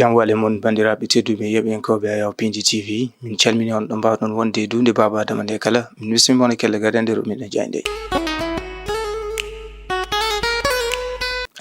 Jangwale mon bandiraɓe tedduɓe yeɓenkoɓe Pinji TV min calmini on ɗo mbawɗon wonde dunde baba adama nde kala min bismimon kelle gadande rumiɗo jande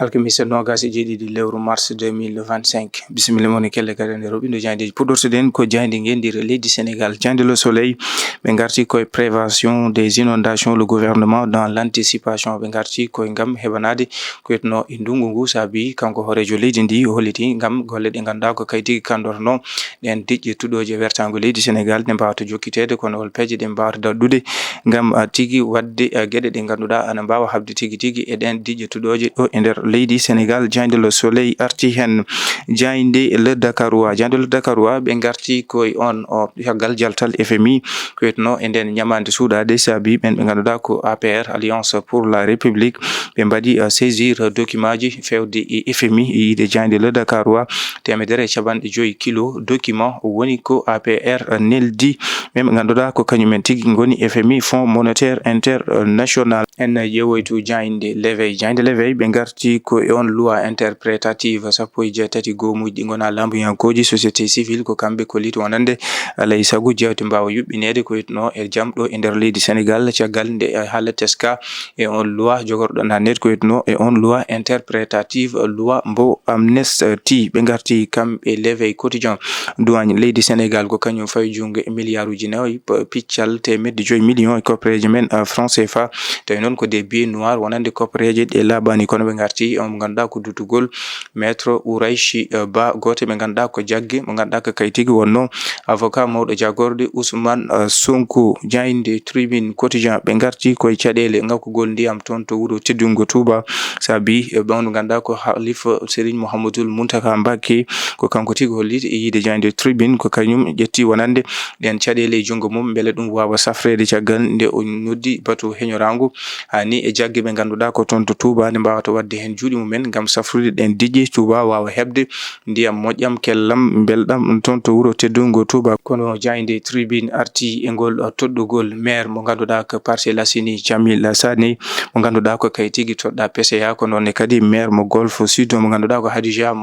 alkemisa nogasi jeeɗiɗi lewru mars 2025 bisimilla mon kelle gadande rumiɗo jande puɗɗortoɗen ko jande ngendir leydi Sénégal. Jande le soleil ɓe garti koye prévention des inondations. Le gouvernement dans l'anticipation ɓe garti koye ngam heɓanade ko yetno e ndungu ngu saabi kanko horejo leydi ndi holliti ngam golle ɗe ganduɗa ko kay tigui kandorno ɗen diƴƴe tuɗoje wertago leydi Sénégal ɗe mbawata jokkitede kono hol peeje ɗe mbawata daddude ngam tigui wadde gueɗe ɗe ganduɗa ana mbawa habde tigui e ɗen diƴƴe tuɗoje ɗo e nder leydi Sénégal. Jande le soleil arti hen jayde le Dakarois. Jande le Dakarois ɓe garti koye on o caggal jaltal FMI ko yetno e nden ñamande suuɗade saabi ɓen ɓe ganduɗa ko APR Alliance pour la République ɓe mbaɗi saisir document ji fewde e FMI yiide jande le Dakarois 150 kilo document woni ko APR neldi ɓen ɓe ganduɗa ko kañumen tigui goni FMI Fonds monétaire international. En ƴeewoytu jayde l'éveil. Jayde l'éveil ɓe garti ko e on loi interprétative sappo e jeetati gomuji ɗi gona lambuyankoji société civile ko kamɓe kolliti wonande alay saago jewte mbawa yuɓɓinede ko yetno e jaam ɗo e nder leydi Sénégal caggal nde haala teska e on loi jogorɗon hannde ko yetno e on loi interprétative loi mbo amnesty ɓe garti kamɓe l'éveil quotidien douane leydi Sénégal ko kañum fawi jungo e milliard uji nayi piccal 500 millions e koppareje men franc CFA tawi noon ko des billets noirs wonande koppareje ɗe laaɓani kono ɓe garti on mo ganduɗa ko dutugol maître Ouraychi Ba goto ɓe ganduɗa ko jaggue mo ganduɗa ko kay tigui wonno avocat mawɗo jagorde Ousmane Sonko. Jayde tribune quotidien ɓe garti koye caɗele ngakkugol ndiyam toon to wuuro teddungo Touba saabi ɓen mo ganduɗa ko Halifa Serigne Mouhamadoul Mountakha Mbacké ko kanko tigui holliti e yiide jayde tribune ko kañum ƴetti wonande ɗen caɗele e jungo mum beele ɗum wawa safrede caggal nde o noddi batu heñorago hani e jaggue ɓe ganduɗa ko toon to Touba nde mbawata wadde hen juuɗe mumen gam safrude ɗen diƴƴe Touba wawa hebde ndiyam moƴƴam kellam belɗam toon to wuuro teddungo Touba. Kono jayde tribune arti e ngol toɗɗugol maire mo ganduɗa ko Parcelles Assainies Jamil Sané mo ganduɗa ko kay tigui toɗɗa PCA ko nonne kadi maire mo Golf Sud mo ganduɗa ko Hadija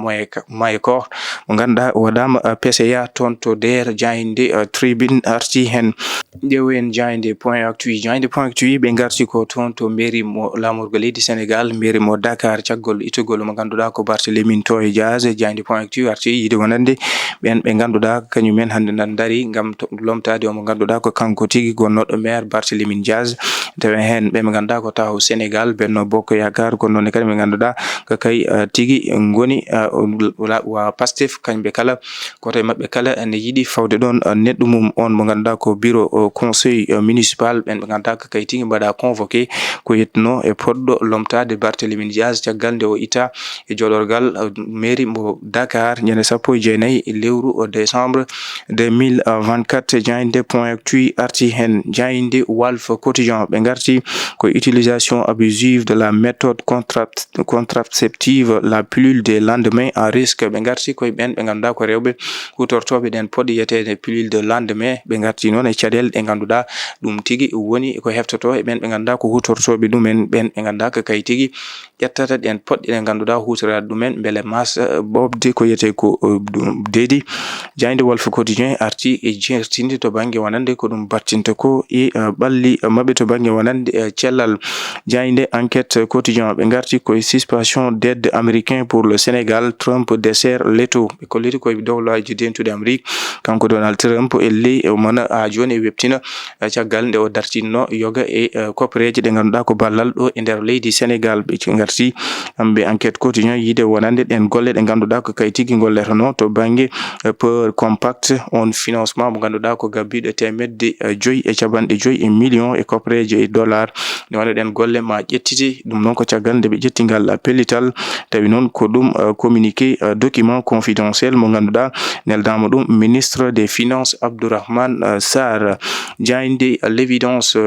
Mayakor mo ganduɗa waɗama PCA toon to nder jayde tribune arti hen. ƴeewen jayde point actu. Jayde point actu ɓe garti ko toon to mairie mo lamorgo leydi Sénégal mairie mo Dakar caggol ittugol mo ganduɗa ko Barthélémy Toye Dias. Jayde point actu arti yiide wonande ɓen ɓe ganduɗa kañumen hande nan dari gam lomtade o mo ganduɗa ko kanko tigui gonnoɗo maire Barthélémy Dias tawi hen ɓe ganduɗa ko taw Sénégal Benno Bokk Yakar ko nonne kadi ɓe ganduɗa ko kay tigui goni wa Pastef kañɓe kala koto e mabɓe kala ne yiiɗi fawde ɗon neɗɗo mum on mo ganduɗa ko bureau conseil municipal ɓen ɓe ganduɗa ko kay tigui mbaɗa convoqué ko yetno e poɗɗo lomtade Barthélémy Dias caggal nde o itta e jolorgal mairie mo Dakar ñande 19 lewru décembre 2024. Jayde point actu arti hen. Jayde Walf quotidien ɓe garti ko utilisation abusive de la méthode contraceptive la pilule des lendemains à risque. ɓe garti koye ɓen ɓe ganduɗa ko rewɓe hutortoɓe ɗen poɗɗe yetede pilule de lendemain ɓe garti noon e caɗele ɗe ganduɗa ɗum tigui woni ko heftoto e ɓen ɓe ganduɗa ko hutortoɓe ɗumen ɓen ɓe ganduɗa ko kay tigui ƴettata ɗen poɗɗe ɗe ganduɗa hutorade ɗumen beele masa ɓobde ko yete ko deedi. Jayde Walf quotidien arti e jertinde to banggue wonande ko ɗum battinta ko e ɓalli mabɓe to banggue wonande cellal. Jayde enquête quotidien ɓe garti koye suspension d'aide américain pour le Sénégal. Trump dessert l'étau ɓe kolliti koye dowlaji dentude Amérique kanko Donald Trump elle mona ha joni e webtina caggal nde o dartinno yoga e koppareje ɗe ganduɗa ko ballal ɗo e nder leydi Sénégal. ɓe garti ɓe enquête quotidien yiide wonande ɗen golle ɗe ganduɗa ko kay tigui golletono to banggue peur compact on financement mo ganduɗa ko gabbiɗo 550 millions e koppareje e dollar ne waɗa ɗen golle ma ƴettiti ɗum noon ko caggal nde ɓe ƴetti ngal pellital tawi noon ko ɗum communiqué document confidentiel mo ganduɗa neldama ɗum ministre des finances Abdourahmane Sarr. Jayde l'évidence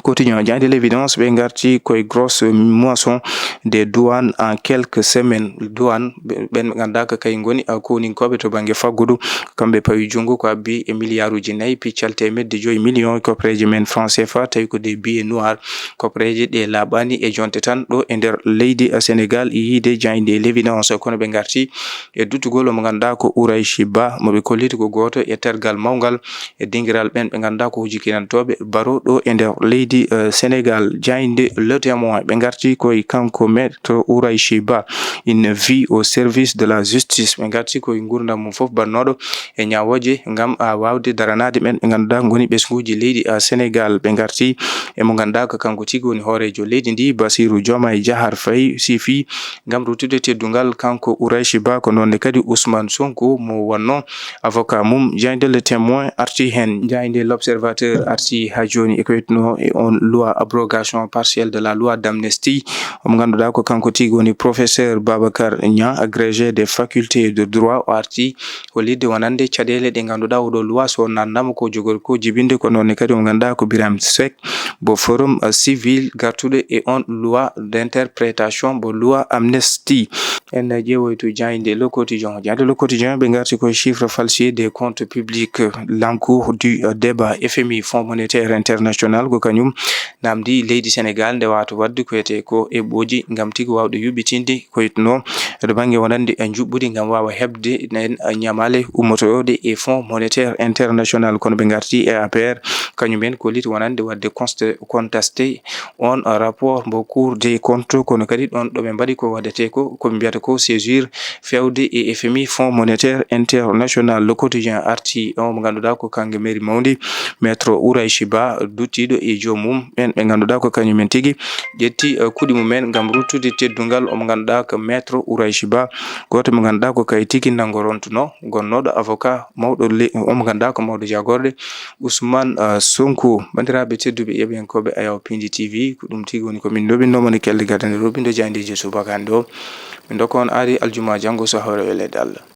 quotidien de l'évidence ɓe garti koye grosse moisson des douanes en quelques semaines. Douane ɓen ganda ko kay goni koninkoɓe to banggue faggudu kamɓe pawi jungo ko abbi e milliard uji 4 piccal temedde 5 millions copreje men franc CFA tawi ko des billets noirs copreje ɗe laaɓani e jonte tan ɗo e nder leydi Sénégal yiide jayde l'évidence kono ɓe garti e duttugol mo ganda ko Ouraychi Ba moɓe kolliti ko goto e tergal mawgal e dinguiral ɓen ɓe ganda ko hujikinantoɓe baro ɗo e nder leydi Sénégal. jayde Le Témoin ɓe garti koye kanko maître Ouraychi Ba une vie au service de la justice ɓe garti koye gurdam mum foof bannoɗo e ñawoje ngam wawde daranade men ɓe ganduɗa goni ɓesguji leydi Sénégal. ɓe garti e mo ganduɗa ko kanko tigi woni hoorejo leydi ndi Bassirou Diomaye Diakhar Faye sifi ngam ruttude teddugal kanko Ouraychi Ba ko nonne kadi Ousmane Sonko mo wonno avocat mum. jayde Le Témoin arti hen. jayde L'Observateur arti ha joni e ko wetno e on loi abrogation partielle de la loi d'amnistie mo ganduɗa ko kanko tigi woni professeur Babacar Niang agrégé des facultés de droit o arti hollidde wonande caɗele ɗe ganduɗa oɗo loi so nandama ko jogori ko jibinde ko nonne kadi mo ganduɗa ko Birame Seck bo forum civil gartude e on loi d'interprétation bo loi amnistie. en ƴeewoy to jayde Le Quotidien. jayde Le Quotidien ɓe garti koye chiffre falsifié des comptes publics l'encours du débat. FMI Fonds monétaire international ko kañum namdi leydi Sénégal nde wato wadde ko wiyete ko eɓɓoji ngam tigi wawde yuɓɓitinde ko yitno to banggue wonande e juɓɓudi ngam wawa hebde nen ñamale ummotoyode e Fonds monétaire international kono ɓe garti e APR kañumen kolliti wonande wadde contesté on rapport mbo Cour des comptes kono kadi ɗon ɗo ɓe mbaɗi ko waɗete ko koɓe mbiyata ko saisir fewde e FMI Fonds monétaire international. Le Quotidien arti on mo ganduɗa ko kangue mairie mawdi maître Ouraychi Ba duttiɗo e jomum ɓen ɓe ganduɗa ko kañumen tigui ƴetti kuuɗi mumen ngam ruttude teddugal omo ganduɗa ko maître Ouraychi Ba goto mo ganduɗa ko kay tigui nango rontuno gonnoɗo avocat mawɗo omo ganduɗa ko mawɗo jagorɗe Ousmane Sonko. bandiraɓe tedduɓe yeɓenkoɓe Ayaw Pindi TV ko ɗum tigui woni komin ɗoɓinnomoni kelle gadane robindo jandeji subaka hande o min dokka on ari aljuma janggo so hawre welede Allah.